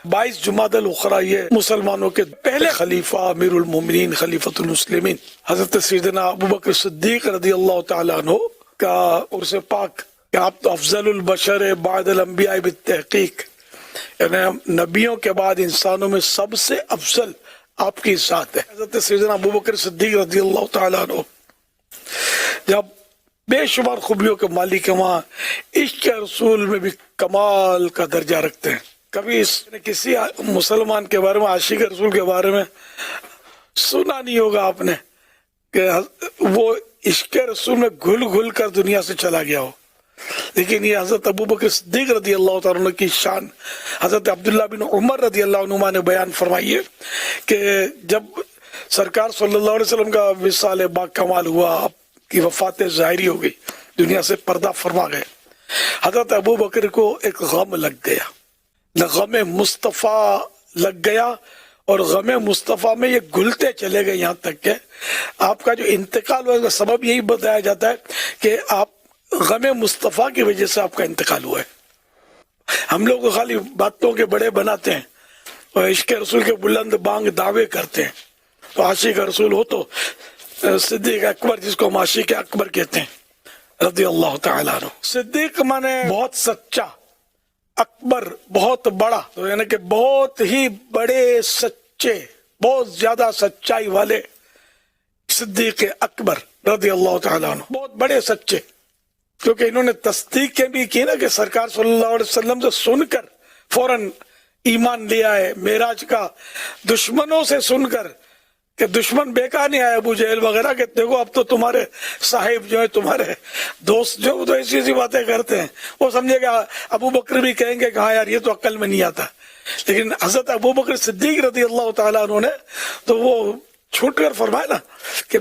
22 جمادی الاخرى یہ مسلمانوں کے پہلے خلیفہ امیر المومنین خلیفۃ المسلمین حضرت سیدنا ابوبکر صدیق رضی اللہ تعالیٰ عنہ کا عرس پاک کہ آپ تو افضل البشر بعد الانبیاء بالتحقیق، یعنی نبیوں کے بعد انسانوں میں سب سے افضل آپ کی ذات ہے۔ حضرت سیدنا ابوبکر صدیق رضی اللہ تعالیٰ عنہ جب بے شمار خوبیوں کے مالک ہیں، وہاں عشق رسول میں بھی کمال کا درجہ رکھتے ہیں۔ کبھی کسی مسلمان کے بارے میں، عاشق رسول کے بارے میں سنا نہیں ہوگا آپ نے کہ وہ عشق رسول میں گھل گھل کر دنیا سے چلا گیا ہو، لیکن یہ حضرت ابوبکر صدیق رضی اللہ تعالیٰ عنہ کی شان حضرت عبداللہ بن عمر رضی اللہ عنہما نے بیان فرمائی ہے کہ جب سرکار صلی اللہ علیہ وسلم کا وصال با کمال ہوا، آپ کی وفات ظاہری ہو گئی، دنیا سے پردہ فرما گئے، حضرت ابوبکر کو ایک غم لگ گیا، غم مصطفیٰ لگ گیا، اور غم مصطفیٰ میں یہ گھلتے چلے گئے یہاں تک کہ آپ کا جو انتقال ہوا، اس کا سبب یہی بتایا جاتا ہے کہ آپ غم مصطفیٰ کی وجہ سے آپ کا انتقال ہوا ہے۔ ہم لوگ خالی باتوں کے بڑے بناتے ہیں اور عشق رسول کے بلند بانگ دعوے کرتے ہیں، تو عاشق رسول ہو تو صدیق اکبر، جس کو ہم عاشق اکبر کہتے ہیں رضی اللہ تعالیٰ عنہ۔ صدیق مانے بہت سچا، اکبر بہت بڑا، تو یعنی کہ بہت ہی بڑے سچے، بہت زیادہ سچائی والے صدیق اکبر رضی اللہ تعالیٰ عنہ، بہت بڑے سچے، کیونکہ انہوں نے تصدیقیں بھی کی نا کہ سرکار صلی اللہ علیہ وسلم سے سن کر فوراً ایمان لیا ہے، معراج کا دشمنوں سے سن کر، کہ دشمن بیکار نہیں آئے ابو جہل وغیرہ کہ دیکھو اب تو تمہارے صاحب جو ہے، تمہارے دوست جو تو ایسی ایسی باتیں کرتے ہیں، وہ سمجھے گا ابو بکر بھی کہیں گے کہ ہاں یار یہ تو عقل میں نہیں آتا، لیکن حضرت ابو بکر صدیق رضی اللہ تعالیٰ عنہ نے تو وہ چھوٹ کر فرمایا نا کہ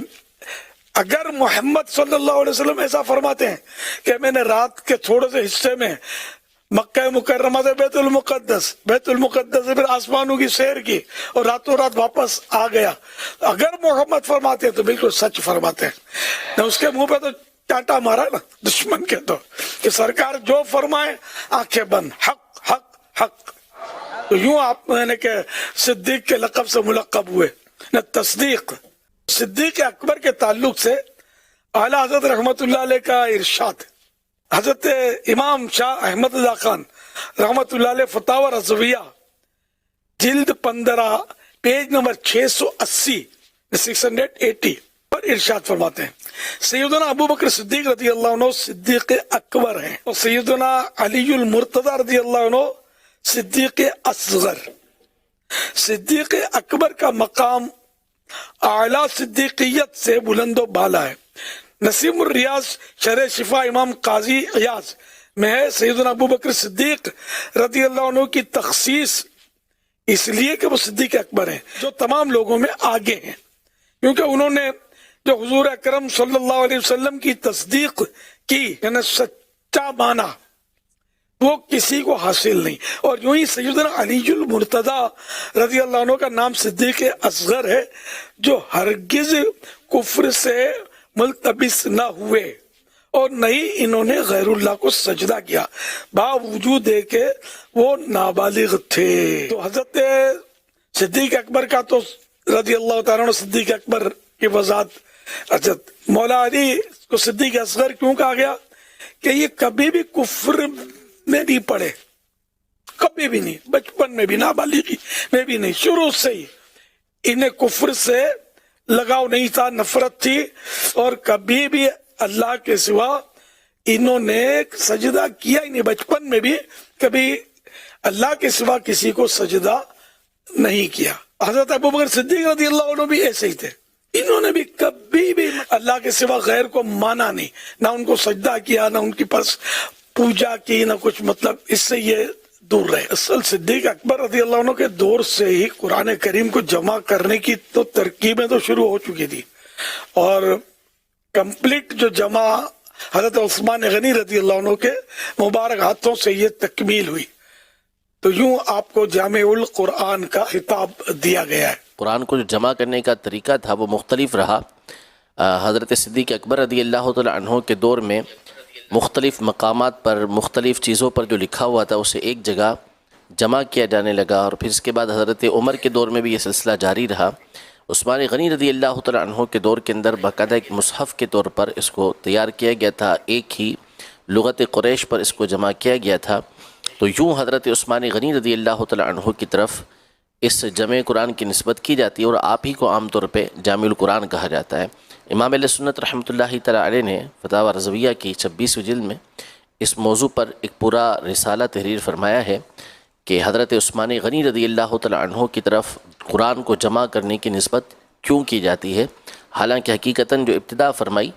اگر محمد صلی اللہ علیہ وسلم ایسا فرماتے ہیں کہ میں نے رات کے تھوڑے سے حصے میں مکہ مکرمہ سے بیت المقدس سے پھر آسمانوں کی سیر کی اور راتوں رات واپس آ گیا، اگر محمد فرماتے ہیں تو بالکل سچ فرماتے ہیں نہ، اس کے منہ پہ تو ٹانٹا مارا نا دشمن کے، تو کہ سرکار جو فرمائے آنکھیں بند، حق حق حق، تو یوں آپ نے کہ صدیق کے لقب سے ملقب ہوئے نہ تصدیق۔ صدیق اکبر کے تعلق سے اعلیٰ حضرت رحمت اللہ علیہ کا ارشاد، حضرت امام شاہ احمد رضا خان رحمت اللہ علیہ فتاوی رضویہ جلد 15 پیج نمبر 680 680 پر ارشاد فرماتے ہیں، سیدنا ابو بکر صدیق رضی اللہ عنہ صدیق اکبر ہیں، اور سیدنا علی المرتضی رضی اللہ عنہ صدیق اصغر۔ صدیق اکبر کا مقام اعلیٰ صدیقیت سے بلند و بالا ہے۔ نسیم الریاض شرح شفا امام قاضی عیاض میں ہے سیدنا ابو بکر صدیق رضی اللہ عنہ کی تخصیص اس لیے کہ وہ صدیق اکبر ہیں جو تمام لوگوں میں آگے ہیں، کیونکہ انہوں نے جو حضور اکرم صلی اللہ علیہ وسلم کی تصدیق کی، یعنی سچا مانا، وہ کسی کو حاصل نہیں۔ اور یوں ہی سیدنا علی المرتضی رضی اللہ عنہ کا نام صدیق اصغر ہے، جو ہرگز کفر سے ملتبس نہ ہوئے اور نہ ہی انہوں نے غیر اللہ کو سجدہ کیا، باوجود ہے کہ وہ نابالغ تھے۔ تو حضرت صدیق اکبر کا تو رضی اللہ تعالیٰ عنہ صدیق اکبر کی وضاحت، حضرت مولا علی کو صدیق اصغر کیوں کہا گیا کہ یہ کبھی بھی کفر میں نہیں پڑے، کبھی بھی نہیں، بچپن میں بھی، نابالغی میں بھی نہیں، شروع سے ہی انہیں کفر سے لگاؤ نہیں تھا، نفرت تھی، اور کبھی بھی اللہ کے سوا انہوں نے سجدہ کیا ہی نہیں، بچپن میں بھی کبھی اللہ کے سوا کسی کو سجدہ نہیں کیا۔ حضرت ابوبکر صدیق رضی اللہ عنہ بھی ایسے ہی تھے، انہوں نے بھی کبھی بھی اللہ کے سوا غیر کو مانا نہیں، نہ ان کو سجدہ کیا، نہ ان کی پاس پوجا کی، نہ کچھ، مطلب اس سے یہ دور رہے۔ اصل صدیق اکبر رضی اللہ عنہ کے دور سے ہی قرآن کریم کو جمع کرنے کی تو ترکیبیں تو شروع ہو چکی تھی، اور کمپلیٹ جو جمع حضرت عثمان غنی رضی اللہ عنہ کے مبارک ہاتھوں سے یہ تکمیل ہوئی۔ تو یوں آپ کو جامع القرآن کا خطاب دیا گیا ہے۔ قرآن کو جو جمع کرنے کا طریقہ تھا وہ مختلف رہا۔ حضرت صدیق اکبر رضی اللہ تعالیٰ عنہ کے دور میں مختلف مقامات پر مختلف چیزوں پر جو لکھا ہوا تھا اسے ایک جگہ جمع کیا جانے لگا، اور پھر اس کے بعد حضرت عمر کے دور میں بھی یہ سلسلہ جاری رہا۔ عثمان غنی رضی اللہ تعالیٰ عنہ کے دور کے اندر باقاعدہ ایک مصحف کے طور پر اس کو تیار کیا گیا تھا، ایک ہی لغت قریش پر اس کو جمع کیا گیا تھا۔ تو یوں حضرت عثمان غنی رضی اللہ تعالیٰ عنہ کی طرف اس جمع قرآن کی نسبت کی جاتی ہے، اور آپ ہی کو عام طور پہ جامع القرآن کہا جاتا ہے۔ امام اہل سنت رحمۃ اللہ تعالیٰ علیہ نے فتاوی رضویہ کی 26ویں جلد میں اس موضوع پر ایک پورا رسالہ تحریر فرمایا ہے کہ حضرت عثمان غنی رضی اللہ تعالیٰ عنہ کی طرف قرآن کو جمع کرنے کی نسبت کیوں کی جاتی ہے، حالانکہ حقیقتاً جو ابتدا فرمائی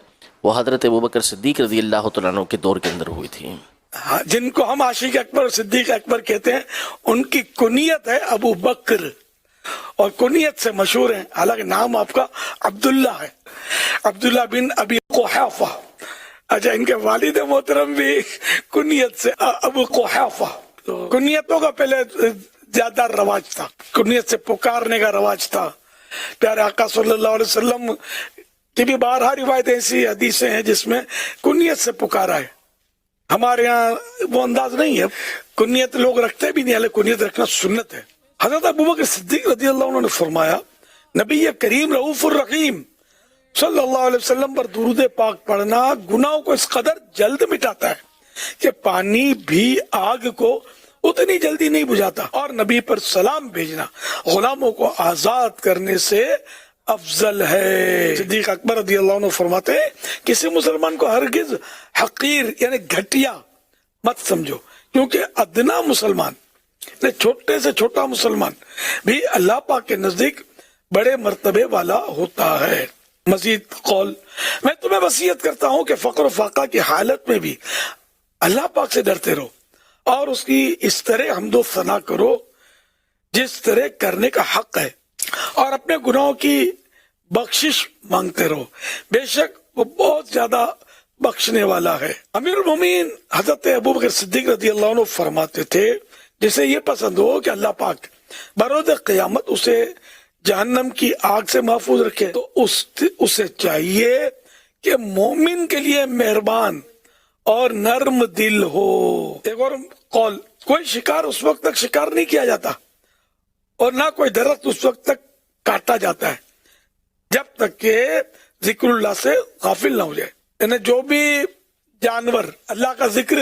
وہ حضرت ابوبکر صدیق رضی اللہ تعالیٰ عنہ کے دور کے اندر ہوئی تھی۔ جن کو ہم عاشق اکبر اور صدیق اکبر کہتے ہیں، ان کی کنیت ہے ابو بکر، اور کنیت سے مشہور ہیں، حالانکہ نام آپ کا عبداللہ ہے، عبداللہ بن ابی قحافہ۔ اچھا، ان کے والد محترم بھی کنیت سے ابو قحافہ۔ تو کنیتوں کا پہلے زیادہ رواج تھا، کنیت سے پکارنے کا رواج تھا۔ پیارے آقا صلی اللہ علیہ وسلم کی بھی بارہا روایت ایسی حدیثیں ہیں جس میں کنیت سے پکارا ہے۔ ہمارے یہاں وہ انداز نہیں ہے، کنیت لوگ رکھتے بھی نہیں، لیکن کنیت رکھنا سنت ہے۔ حضرت ابوبکر صدیق رضی اللہ عنہ نے فرمایا، نبی کریم رؤوف الرحیم صلی اللہ علیہ وسلم پر درود پاک پڑھنا گناہوں کو اس قدر جلد مٹاتا ہے کہ پانی بھی آگ کو اتنی جلدی نہیں بجھاتا، اور نبی پر سلام بھیجنا غلاموں کو آزاد کرنے سے افضل ہے۔ صدیق اکبر رضی اللہ عنہ فرماتے ہیں، کسی مسلمان کو ہرگز حقیر یعنی گھٹیا مت سمجھو، کیونکہ ادنا مسلمان، چھوٹے سے چھوٹا مسلمان بھی اللہ پاک کے نزدیک بڑے مرتبے والا ہوتا ہے۔ مزید قول، میں تمہیں وصیت کرتا ہوں کہ فقر و فاقہ کی حالت میں بھی اللہ پاک سے ڈرتے رہو، اور اس کی اس طرح حمد و ثنا کرو جس طرح کرنے کا حق ہے، اور اپنے گناہوں کی بخشش مانگتے رہو، بے شک وہ بہت زیادہ بخشنے والا ہے۔ امیر المومنین حضرت ابوبکر صدیق رضی اللہ عنہ فرماتے تھے، جسے یہ پسند ہو کہ اللہ پاک بروز قیامت اسے جہنم کی آگ سے محفوظ رکھے، تو اسے چاہیے کہ مومن کے لیے مہربان اور نرم دل ہو۔ ایک اور قول، کوئی شکار اس وقت تک شکار نہیں کیا جاتا، اور نہ کوئی درخت اس وقت تک کاٹا جاتا ہے جب تک کہ ذکر اللہ سے غافل نہ ہو جائے۔ یعنی جو بھی جانور اللہ کا ذکر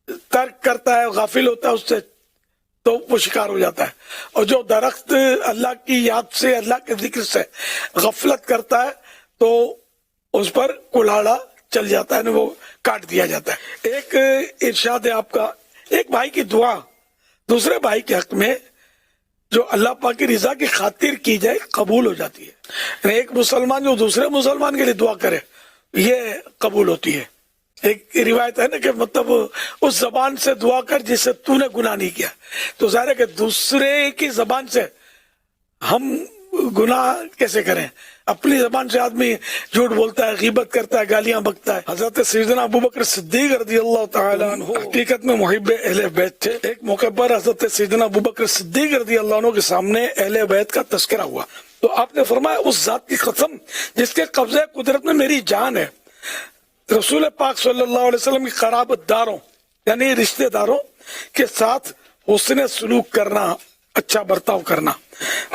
ترک کرتا ہے، غافل ہوتا ہے اس سے، تو وہ شکار ہو جاتا ہے، اور جو درخت اللہ کی یاد سے، اللہ کے ذکر سے غفلت کرتا ہے تو اس پر کلاڑا چل جاتا ہے، وہ کاٹ دیا جاتا ہے۔ ایک ارشاد ہے آپ کا، ایک بھائی کی دعا دوسرے بھائی کے حق میں جو اللہ پاک کی رضا کی خاطر کی جائے قبول ہو جاتی ہے۔ یعنی ایک مسلمان جو دوسرے مسلمان کے لیے دعا کرے یہ قبول ہوتی ہے۔ ایک روایت ہے نا کہ مطلب اس زبان سے دعا کر جس سے تو نے گناہ نہیں کیا، تو ظاہر ہے کہ دوسرے کی زبان سے ہم گناہ کیسے کریں؟ اپنی زبان سے آدمی جھوٹ بولتا ہے، غیبت کرتا ہے، گالیاں بکتا ہے۔ حضرت سیدنا ابوبکر صدیق رضی اللہ تعالی عنہ حقیقت میں محب اہل بیت تھے۔ ایک موقع پر حضرت سیدنا ابوبکر صدیق رضی اللہ عنہ کے سامنے اہل بیت کا تذکرہ ہوا، تو آپ نے فرمایا، اس ذات کی قسم جس کے قبضے قدرت میں میری جان ہے، رسول پاک صلی اللہ علیہ وسلم کی قرابت داروں یعنی رشتہ داروں کے ساتھ حسن سلوک کرنا، اچھا برتاؤ کرنا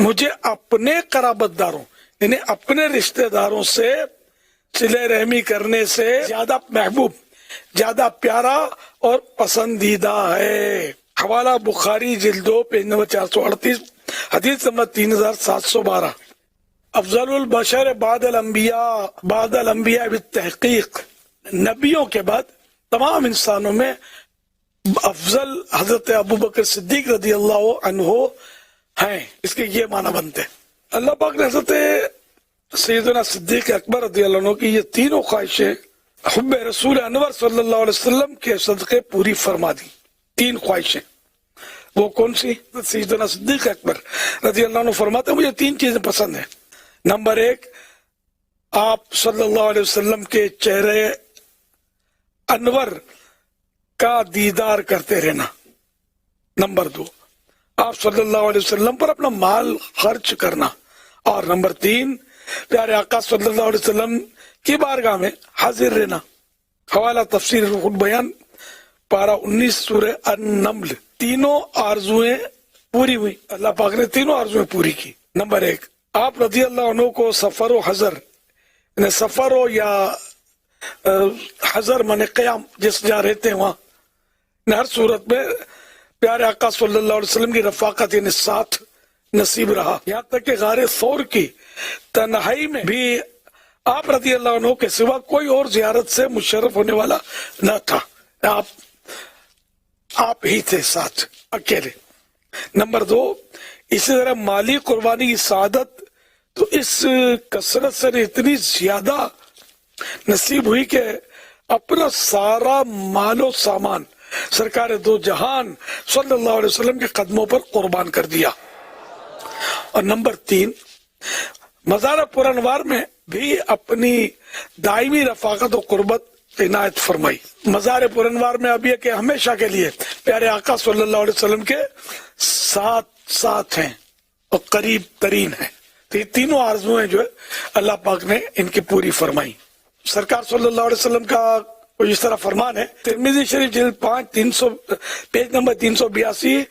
مجھے اپنے قرابت داروں یعنی اپنے رشتہ داروں سے صلہ رحمی کرنے سے زیادہ محبوب، زیادہ پیارا اور پسندیدہ ہے۔ حوالہ بخاری جلد 2 پیج نمبر 438، حدیث نمبر 3712۔ افضل البشر بعد الانبیاء بالتحقیق، نبیوں کے بعد تمام انسانوں میں افضل حضرت ابوبکر صدیق رضی اللہ عنہ ہیں۔ اس کے یہ معنی بنتے ہیں۔ اللہ پاک نے حضرت سیدنا صدیق اکبر رضی اللہ عنہ کی یہ تینوں خواہشیں حب رسول انور صلی اللہ علیہ وسلم کے صدقے پوری فرما دی۔ 3 خواہشیں وہ کون سی؟ سیدنا صدیق اکبر رضی اللہ عنہ فرماتے ہیں، مجھے 3 چیزیں پسند ہیں۔ نمبر 1، آپ صلی اللہ علیہ وسلم کے چہرے انور کا دیدار کرتے رہنا۔ نمبر 2، آپ صلی اللہ علیہ وسلم پر اپنا مال خرچ کرنا، اور نمبر 3، پیارے آقا صلی اللہ علیہ وسلم کی بارگاہ میں حاضر رہنا۔ حوالہ تفسیر روح البیان پارہ 19 سورہ النمل. تینوں آرزویں پوری ہوئی. اللہ پاک نے تینوں آرزویں پوری کی. نمبر 1، آپ رضی اللہ عنہ کو سفر و حضر، یعنی سفر ہو یا حضر من قیام، جس جہاں رہتے ہیں وہاں، ہر صورت میں پیارے آقا صلی اللہ علیہ وسلم کی رفاقت یعنی ساتھ نصیب رہا. یہاں تک کہ غار ثور کی تنہائی میں بھی آپ رضی اللہ عنہ کے سوا کوئی اور زیارت سے مشرف ہونے والا نہ تھا. آپ ہی تھے ساتھ اکیلے. نمبر 2، اسی طرح مالی قربانی کی سعادت تو اس کثرت سے اتنی زیادہ نصیب ہوئی کہ اپنا سارا مال و سامان سرکار دو جہان صلی اللہ علیہ وسلم کے قدموں پر قربان کر دیا. اور نمبر 3، مزار پرانوار میں بھی اپنی دائمی رفاقت و قربت عنایت فرمائی. مزار پرانوار میں اب یہ کہ ہمیشہ کے لیے پیارے آقا صلی اللہ علیہ وسلم کے ساتھ ہیں اور قریب ترین ہیں. تو یہ تینوں آرزویں جو ہے اللہ پاک نے ان کی پوری فرمائی. سرکار صلی اللہ علیہ وسلم کا اس طرح فرمان ہے، ترمذی شریف جلد 5 پیج نمبر 382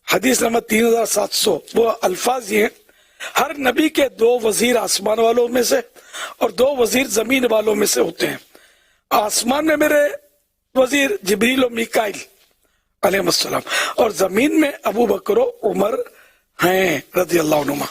حدیث نمبر 3700. وہ الفاظ یہ ہیں: ہر نبی کے 2 وزیر آسمان والوں میں سے اور 2 وزیر زمین والوں میں سے ہوتے ہیں. آسمان میں میرے وزیر جبریل و میکائیل علیہ السلام، اور زمین میں ابو بکر و عمر ہیں رضی اللہ عنہما.